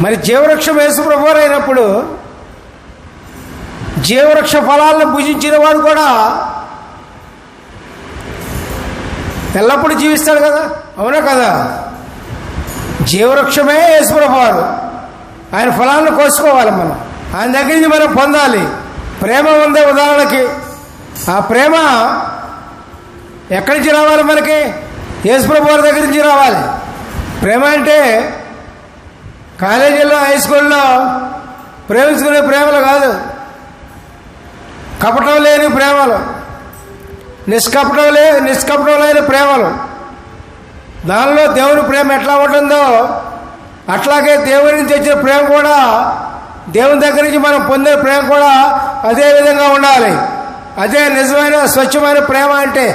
మరి జీవవృక్షం యేసుప్రభువారు అయినప్పుడు జీవవృక్ష ఫలాలను భుజించిన వాడు కూడా ఎల్లప్పుడూ జీవిస్తాడు కదా, అవునా కదా? జీవవృక్షమే యేసుప్రభువారు. ఆయన ఫలాలను కోసుకోవాలి, మనం ఆయన దగ్గర నుంచి మనం పొందాలి. ప్రేమ ఉందే ఉదాహరణకి, ఆ ప్రేమ ఎక్కడి నుంచి రావాలి? మనకి యేసుప్రభువారి దగ్గర నుంచి రావాలి. ప్రేమ అంటే కాలేజీలో, హై స్కూల్లో ప్రేమించుకునే ప్రేమలు కాదు, కపటం లేని ప్రేమలు, నిష్కపటం ప్రేమలు. దానిలో దేవుని ప్రేమ ఎట్లా ఉంటుందో అట్లాగే దేవుని నుంచి వచ్చిన ప్రేమ కూడా, దేవుని దగ్గర నుంచి మనం పొందే ప్రేమ కూడా అదే విధంగా ఉండాలి. అదే నిజమైన స్వచ్ఛమైన ప్రేమ అంటే.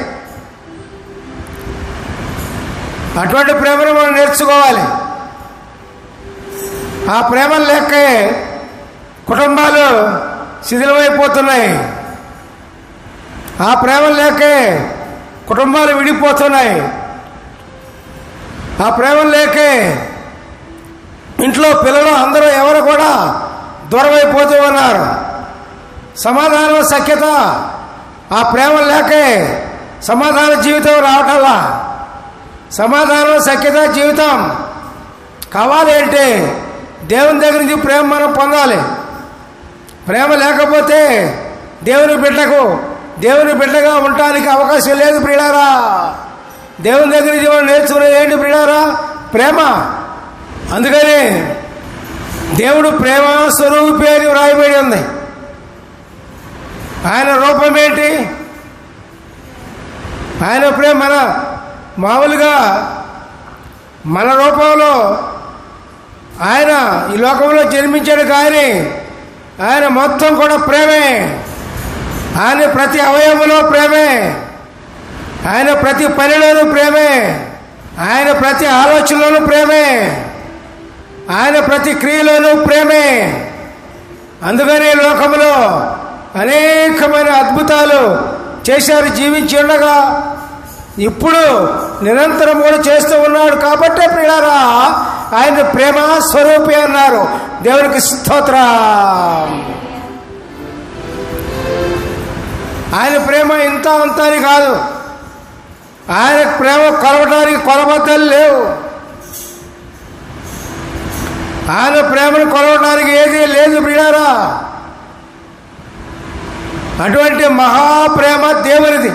అటువంటి ప్రేమను మనం నేర్చుకోవాలి. ఆ ప్రేమలు లేకే కుటుంబాలు శిథిలమైపోతున్నాయి. ఆ ప్రేమలు లేకే కుటుంబాలు విడిపోతున్నాయి. ఆ ప్రేమలు లేకే ఇంట్లో పిల్లలు అందరూ ఎవరు కూడా దూరమైపోతూ ఉన్నారు. సమాధానం, సఖ్యత, ఆ ప్రేమ లేకే సమాధాన జీవితం రావటంలా. సమాధానం, సఖ్యత జీవితం కావాలి అంటే దేవుని దగ్గర నుంచి ప్రేమ మనం పొందాలి. ప్రేమ లేకపోతే దేవుని బిడ్డగా ఉండటానికి అవకాశం లేదు ప్రియులారా. దేవుని దగ్గర నుంచి మనం నేర్చుకునేది ఏంటి ప్రియులారా? ప్రేమ. అందుకని దేవుడు ప్రేమ స్వరూపి అని వ్రాయబడి ఉంది. ఆయన రూపం ఏంటి? ఆయన ప్రేమ మామూలుగా మన రూపంలో ఆయన ఈ లోకంలో జన్మించాడు, కానీ ఆయన మొత్తం కూడా ప్రేమే. ఆయన ప్రతి అవయవంలో ప్రేమే, ఆయన ప్రతి పనిలోనూ ప్రేమే, ఆయన ప్రతి ఆలోచనలోనూ ప్రేమే, ఆయన ప్రతి క్రియలోనూ ప్రేమే. అందుకని లోకంలో అనేకమైన అద్భుతాలు చేశారు జీవించి ఉండగా. ఇప్పుడు నిరంతరం కూడా చేస్తూ ఉన్నాడు. కాబట్టే ప్రియులారా ఆయన ప్రేమ స్వరూపి అన్నారు. దేవునికి స్తోత్రం. ఆయన ప్రేమ ఇంత అంత అని కాదు. ఆయన ప్రేమ కొలవడానికి కొలబద్దలు లేవు. ఆయన ప్రేమను కొలవడానికి ఏదీ లేదు ప్రియులారా. అటువంటి మహాప్రేమ దేవునిది.